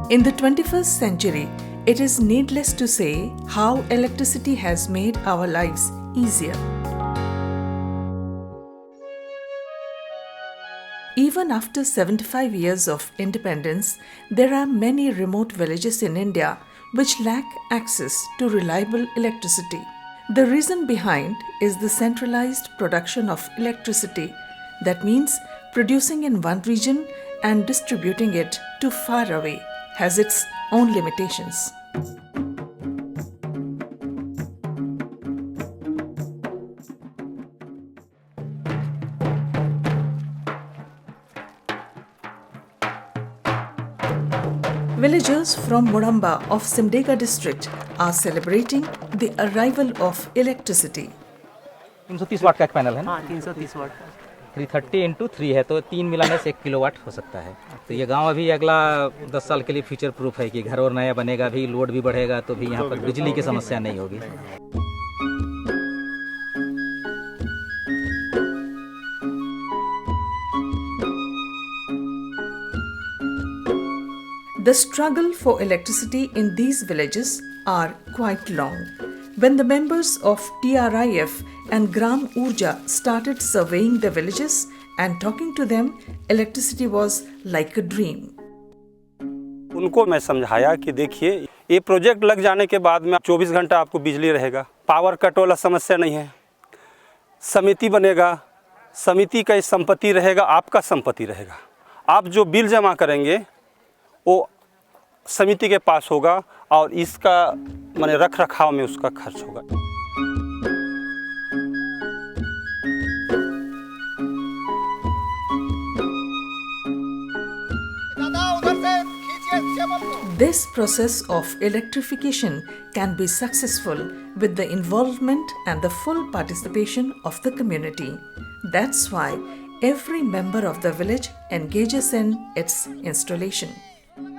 In the 21st century, it is needless to say how electricity has made our lives easier. Even after 75 years of independence, there are many remote villages in India which lack access to reliable electricity. The reason behind is the centralized production of electricity. That means producing in one region and distributing it to far away has its own limitations. Villagers from Muramba of Simdega district are celebrating the arrival of electricity. 330 वाट का एक panel है ना? हाँ, 330 वाट का 330 × 3 है तो 3 मिलाने से 1 किलोवाट हो सकता है। तो ये गांव अभी अगला 10 साल के लिए फ्यूचर प्रूफ है कि घर और नया बनेगा भी, लोड भी बढ़ेगा तो भी यहाँ पर बिजली की समस्या नहीं होगी। The struggle for electricity in these villages are quite long. When the members of TRIF and Gram Urja started surveying the villages and talking to them, electricity was like a dream. उनको मैं समझाया कि देखिए ये project लग जाने के बाद में 24 घंटा आपको बिजली रहेगा, पावर कट वाला समस्या नहीं है, समिति बनेगा, समिति का संपत्ति रहेगा, आपका संपत्ति रहेगा, आप जो बिल जमा करेंगे वो समिति के पास होगा और इसका माने रख रखाव में उसका खर्च होगा। This process of electrification can be successful with the involvement and the full participation of the community. That's why every member of the village engages in its installation.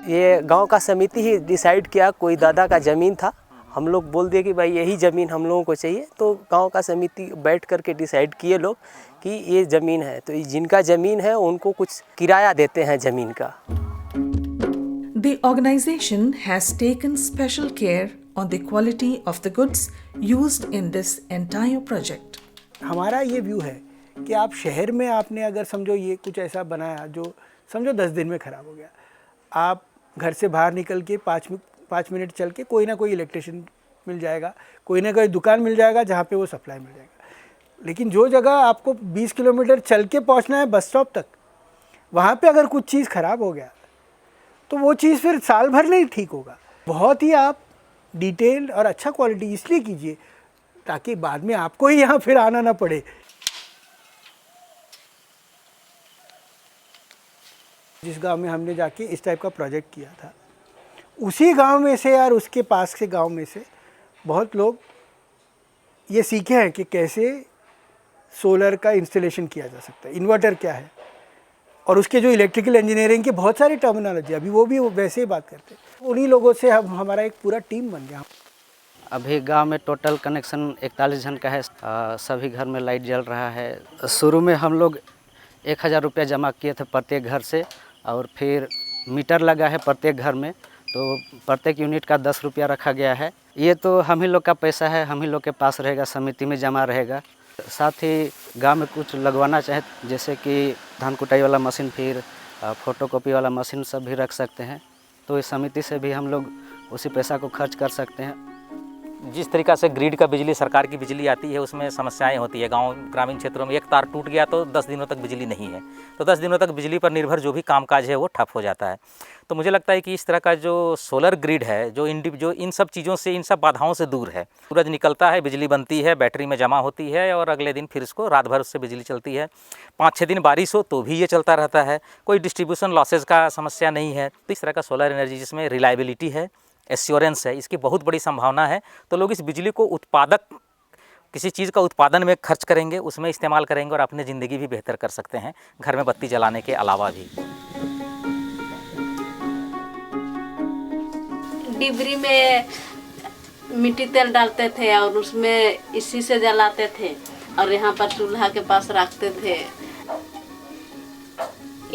ये गांव का समिति ही डिसाइड किया, कोई दादा का ज़मीन था, हम लोग बोल दिए कि भाई यही ज़मीन हम लोगों को चाहिए, तो गांव का समिति बैठ करके डिसाइड किए लोग कि ये ज़मीन है, तो जिनका ज़मीन है उनको कुछ किराया देते हैं ज़मीन का। The organization has taken special care on the quality of the goods used in this entire project. हमारा ये व्यू है कि आप शहर में आपने अगर समझो ये कुछ ऐसा बनाया जो समझो 10 दिन में ख़राब हो गया, आप घर से बाहर निकल के 5 मिनट चल के कोई ना कोई इलेक्ट्रिशियन मिल जाएगा, कोई ना कोई दुकान मिल जाएगा जहाँ पे वो सप्लाई मिल जाएगा। लेकिन जो जगह आपको 20 किलोमीटर चल के पहुँचना है बस स्टॉप तक, वहाँ पे अगर कुछ चीज़ ख़राब हो गया तो वो चीज़ फिर साल भर नहीं ठीक होगा। बहुत ही आप डिटेल और अच्छा क्वालिटी इसलिए कीजिए ताकि बाद में आपको ही यहाँ फिर आना ना पड़े। जिस गांव में हमने जाके इस टाइप का प्रोजेक्ट किया था, उसी गांव में से और उसके पास के गांव में से बहुत लोग ये सीखे हैं कि कैसे सोलर का इंस्टॉलेशन किया जा सकता है, इन्वर्टर क्या है, और उसके जो इलेक्ट्रिकल इंजीनियरिंग के बहुत सारी टर्मिनोलॉजी अभी वो भी वैसे ही बात करते हैं। उन्हीं लोगों से हमारा एक पूरा टीम बन गया। अभी गांव में टोटल कनेक्शन 41 जन का है, सभी घर में लाइट जल रहा है। शुरू में हम लोग 1000 रुपया जमा किए थे प्रत्येक घर से, और फिर मीटर लगा है प्रत्येक घर में, तो प्रत्येक यूनिट का 10 रुपया रखा गया है। ये तो हम ही लोग का पैसा है, हम ही लोग के पास रहेगा, समिति में जमा रहेगा। साथ ही गांव में कुछ लगवाना चाहे जैसे कि धान कुटाई वाला मशीन, फिर फोटोकॉपी वाला मशीन सब भी रख सकते हैं, तो इस समिति से भी हम लोग उसी पैसा को खर्च कर सकते हैं। जिस तरीक़ा से ग्रिड का बिजली, सरकार की बिजली आती है, उसमें समस्याएं होती है। गांव ग्रामीण क्षेत्रों में एक तार टूट गया तो 10 दिनों तक बिजली नहीं है, तो 10 दिनों तक बिजली पर निर्भर जो भी कामकाज है वो ठप हो जाता है। तो मुझे लगता है कि इस तरह का जो सोलर ग्रिड है, जो इन सब चीज़ों से, इन सब बाधाओं से दूर है। सूरज निकलता है, बिजली बनती है, बैटरी में जमा होती है और अगले दिन फिर इसको रात भर उससे बिजली चलती है। 5-6 दिन बारिश हो तो भी ये चलता रहता है, कोई डिस्ट्रीब्यूशन लॉसेज का समस्या नहीं है। तो इस तरह का सोलर एनर्जी जिसमें रिलायबिलिटी है, एश्योरेंस है, इसकी बहुत बड़ी संभावना है। तो लोग इस बिजली को उत्पादक किसी चीज़ का उत्पादन में खर्च करेंगे, उसमें इस्तेमाल करेंगे और अपनी ज़िंदगी भी बेहतर कर सकते हैं, घर में बत्ती जलाने के अलावा भी। डिबरी में मिट्टी तेल डालते थे और उसमें इसी से जलाते थे, और यहाँ पर चूल्हा के पास रखते थे।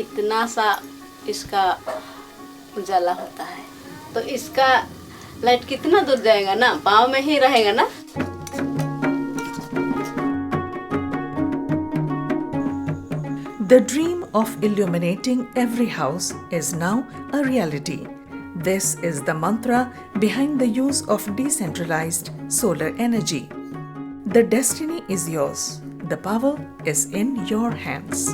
इतना सा इसका उजाला होता है। तो इसका लाइट कितना दूर जाएगा ना, पाँव में ही रहेगा ना। The dream of illuminating every house is now a reality. This is the mantra behind the use of decentralized solar energy. The destiny is yours. The power is in your hands.